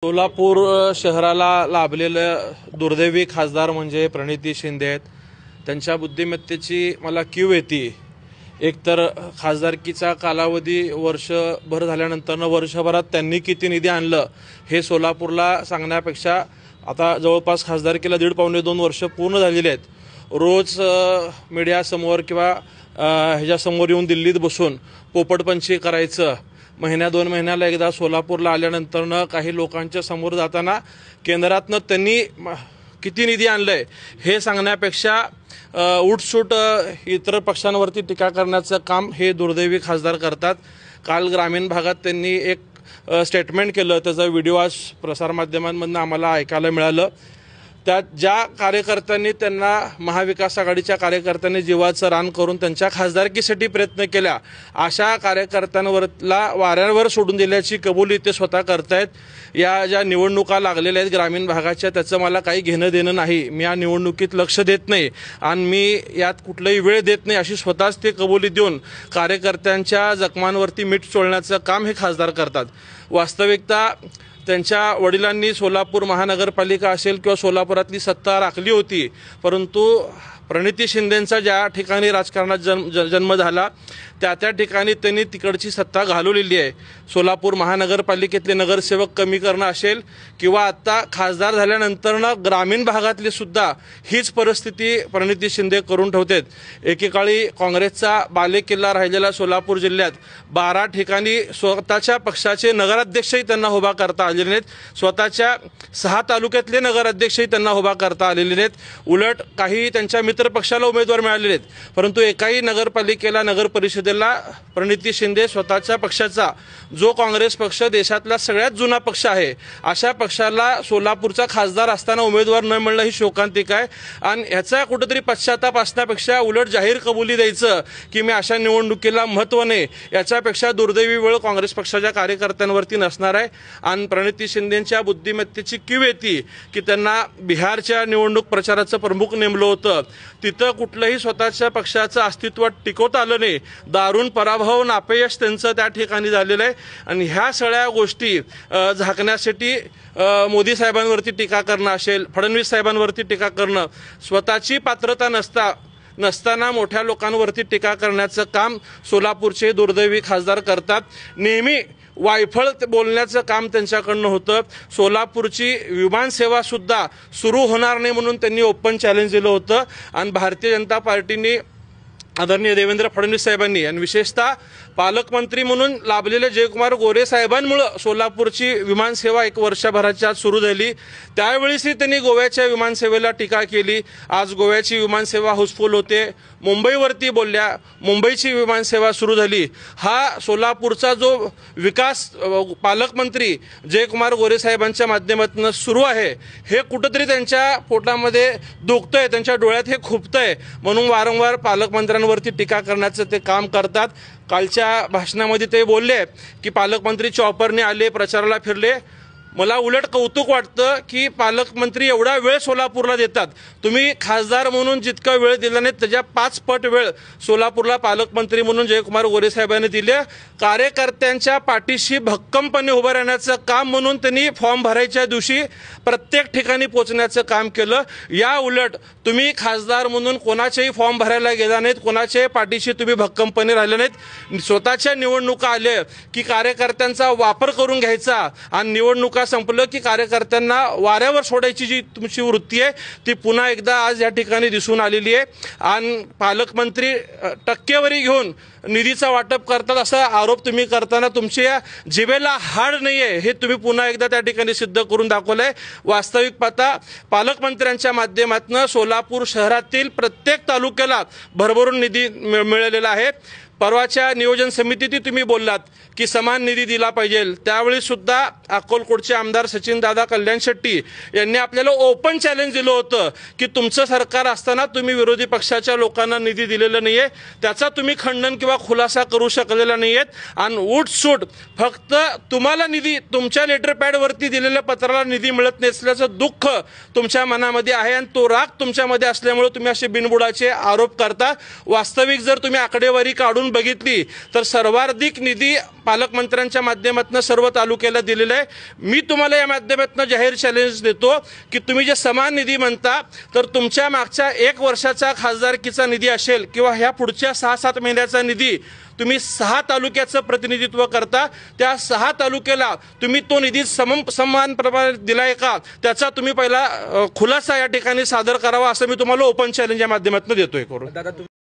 सोलापूर शहराला लाभलेले दुर्दैवी खासदार म्हणजे प्रणिती शिंदे आहेत। त्यांच्या बुद्धिमत्तेची मला कीव येते। एकतर खासदारकीचा कालावधी वर्षभर झाल्यानंतर वर्षभरात त्यांनी किती निधी आणलं हे सोलापूरला सांगण्यापेक्षा आता जवळपास खासदारकीला 1.5-2 वर्ष पूर्ण झालेली आहेत। रोज मीडिया समोर किंवा ह्याच्यासमोर येऊन दिल्लीत बसून पोपटपंची करायचं, महिन्या-2 महिन्याला एकदा सोलापूरला आल्यानंतर काही लोकांच्या समोर जाताना केंद्रातनं त्यांनी किती निधी आणलाय हे सांगण्यापेक्षा उठसूट इतर पक्षांवरती टीका करण्याचं काम हे दुर्दैवी खासदार करतात। काल ग्रामीण भागात त्यांनी एक स्टेटमेंट केलं, त्याचा व्हिडिओ आज प्रसारमाध्यमांमधून आम्हाला ऐकायला मिळालं। त्यात ज्या कार्यकर्त्यांनी त्यांना महाविकास आघाडीच्या कार्यकर्त्यांनी जीवाचं रान करून त्यांच्या खासदारकीसाठी प्रयत्न केला, अशा कार्यकर्त्यांवरला वाऱ्यावर सोडून दिल्याची कबुली ते स्वतः करतायत। या ज्या निवडणुका लागलेल्या आहेत ग्रामीण भागाच्या, त्याचं मला काही घेणं देणं नाही। मी या निवडणुकीत लक्ष देत नाही आणि मी यात कुठलाही वेळ देत नाही अशी स्वतःच ते कबुली देऊन कार्यकर्त्यांच्या जखमांवरती मीठ चोळण्याचं काम हे खासदार करतात। वास्तविकता त्यांच्या वडिलांनी सोलापूर महानगरपालिका असेल किंवा सोलापुरातली सत्ता राखली होती, परंतु प्रणिती शिंदेंचा ज्या ठिकाणी राजकारणात जन्म झाला त्या ठिकाणी त्यांनी तिकडची सत्ता घालवलेली आहे। सोलापूर महानगरपालिकेतले नगरसेवक कमी करणं असेल किंवा आता खासदार झाल्यानंतरनं ग्रामीण भागातली सुद्धा हीच परिस्थिती प्रणिती शिंदे करून ठेवतात। एकेकाळी काँग्रेसचा बालेकिल्ला राहिलेला सोलापूर जिल्ह्यात 12 ठिकाणी स्वतःच्या पक्षाचे नगराध्यक्षही त्यांना उभा करता आलेले नाहीत। स्वतःच्या 6 तालुक्यातले नगराध्यक्षही त्यांना उभा करता आलेले नाहीत। उलट काही त्यांच्या मित्र पक्षाला उमेदवार मिळालेले आहेत, परंतु एकाही नगरपालिकेला नगर परिषदेला प्रणिती शिंदे स्वतःच्या पक्षाचा, जो काँग्रेस पक्ष देशातला सगळ्यात जुना पक्ष आहे, अशा पक्षाला सोलापूरचा खासदार असताना उमेदवार न मिळणं ही शोकांतिक आहे। आणि ह्याचा कुठेतरी पश्चाताप असण्यापेक्षा उलट जाहीर कबुली द्यायचं की मी अशा निवडणुकीला महत्त्व नाही, याच्यापेक्षा दुर्दैवी वेळ काँग्रेस पक्षाच्या कार्यकर्त्यांवरती नसणार आहे। आणि प्रणिती शिंदेंच्या बुद्धिमत्तेची कीव येते की त्यांना बिहारच्या निवडणूक प्रचाराचं प्रमुख नेमलं होतं, तिथं कुठलंही स्वतःच्या पक्षाचं अस्तित्व टिकवता आलं नाही। दारुण पराभव आणि अपयश त्यांचं त्या ठिकाणी झालेलं आहे। आणि ह्या सगळ्या गोष्टी झाकण्यासाठी मोदी साहेबांवरती टीका करणं असेल, फडणवीस साहेबांवरती टीका करणं, स्वतःची पात्रता नसताना मोठ्या लोकांवरती टीका करण्याचं काम सोलापूरचे दुर्दैवी खासदार करतात। नेहमी वायफळ बोलण्याचं काम त्यांच्याकडनं होतं। सोलापूरची विमानसेवा सुद्धा सुरू होणार नाही म्हणून त्यांनी ओपन चॅलेंज दिलं होतं। आणि भारतीय जनता पार्टीने आदरणीय देवेंद्र फडणवीस साहेबांनी आणि विशेषतः पालकमंत्री म्हणून लाभलेले जयकुमार गोरे साहेबांमुळे सोलापूरची विमानसेवा 1 वर्षभराच्या आत सुरू झाली। त्यावेळीही त्यांनी गोव्याच्या विमानसेवेला टीका केली। आज गोव्याची विमानसेवा हाऊसफुल होते। मुंबईवरती बोलल्या, मुंबईची विमानसेवा सुरू झाली। हा सोलापूरचा जो विकास पालकमंत्री जयकुमार गोरे साहेबांच्या माध्यमातून सुरू आहे, हे कुठंतरी त्यांच्या पोटामध्ये दुखतंय, त्यांच्या डोळ्यात हे खुपतंय, म्हणून वारंवार पालकमंत्र्यांवरती टीका करण्याचं ते काम करतात। कालच्या भाषणामध्ये ते बोलले की पालकमंत्री चॉपरने आले, प्रचाराला फिरले। मला उलट कौतुक वाटतं की पालकमंत्री एवढा वेळ सोलापूरला देतात। तुम्ही खासदार म्हणून जितका वेळ दिला नाही त्याच्या 5 पट वेळ सोलापूरला पालकमंत्री म्हणून जयकुमार गोरे साहेबांनी दिले। कार्यकर्त्यांच्या पाठीशी भक्कमपणे उभं राहण्याचं काम म्हणून त्यांनी फॉर्म भरायच्या दिवशी प्रत्येक ठिकाणी पोहोचण्याचं काम केलं। या उलट तुम्ही खासदार म्हणून कोणाचेही फॉर्म भरायला गेला नाहीत, कोणाच्याही पाठीशी तुम्ही भक्कमपणे राहिले नाहीत। स्वतःच्या निवडणुका आल्या की कार्यकर्त्यांचा वापर करून घ्यायचा आणि निवडणुका संपलं की कार्यकर्त्यांना वाऱ्यावर सोडायची जी तुमची वृत्ती आहे ती पुन्हा एकदा आज या ठिकाणी दिसून आलेली आहे। आणि पालकमंत्री टक्केवारी घेऊन निधीचा वाटप करतात असा आरोप तुम्ही करताना तुमच्या जिभेला हाड नाहीये हे तुम्ही पुन्हा एकदा त्या ठिकाणी सिद्ध करून दाखवलंय। वास्तविक पाहता पालकमंत्र्यांच्या माध्यमातून सोलापूर शहरातील प्रत्येक तालुक्याला भरभरून निधी मिळालेला आहे। परवाच्या नियोजन समितीत तुम्ही बोललात की समान निधी दिला पाहिजे, त्यावेळी सुद्धा अक्कलकोटचे आमदार सचिनदादा कल्याण शेट्टी यांनी आपल्याला ओपन चॅलेंज दिलं होतं की तुमचं सरकार असताना तुम्ही विरोधी पक्षाच्या लोकांना निधी दिलेला नाहीये, त्याचा तुम्ही खंडन किंवा खुलासा करू शकलेला नाहीयेत। आणि उठसूट फक्त तुम्हाला निधी तुमच्या लेटर पॅडवरती दिलेल्या पत्राला निधी मिळत नसल्याचं दुःख तुमच्या मनामध्ये आहे आणि तो राग तुमच्यामध्ये असल्यामुळे तुम्ही असे बिनबुडाचे आरोप करता। वास्तविक जर तुम्ही आकडेवारी काढून आपण बघितली तर सर्वाधिक निधी पालकमंत्र्यांच्या माध्यमातून सर्व तालुक्याला दिलेला आहे। मी तुम्हाला या माध्यमातून जाहीर चॅलेंज देतो की तुम्ही जे समान निधी म्हणता तर तुमच्या मागच्या 1 वर्षाचा खासदारकीचा निधी असेल किंवा ह्या पुढच्या 6-7 महिन्याचा निधी तुम्ही 6 तालुक्याचं प्रतिनिधित्व करता, त्या 6 तालुक्याला तुम्ही तो निधी समान प्रमाणात दिलाय का त्याचा तुम्ही पहिला खुलासा या ठिकाणी सादर करावा असं मी तुम्हाला ओपन चॅलेंज या माध्यमातून देतोय करून।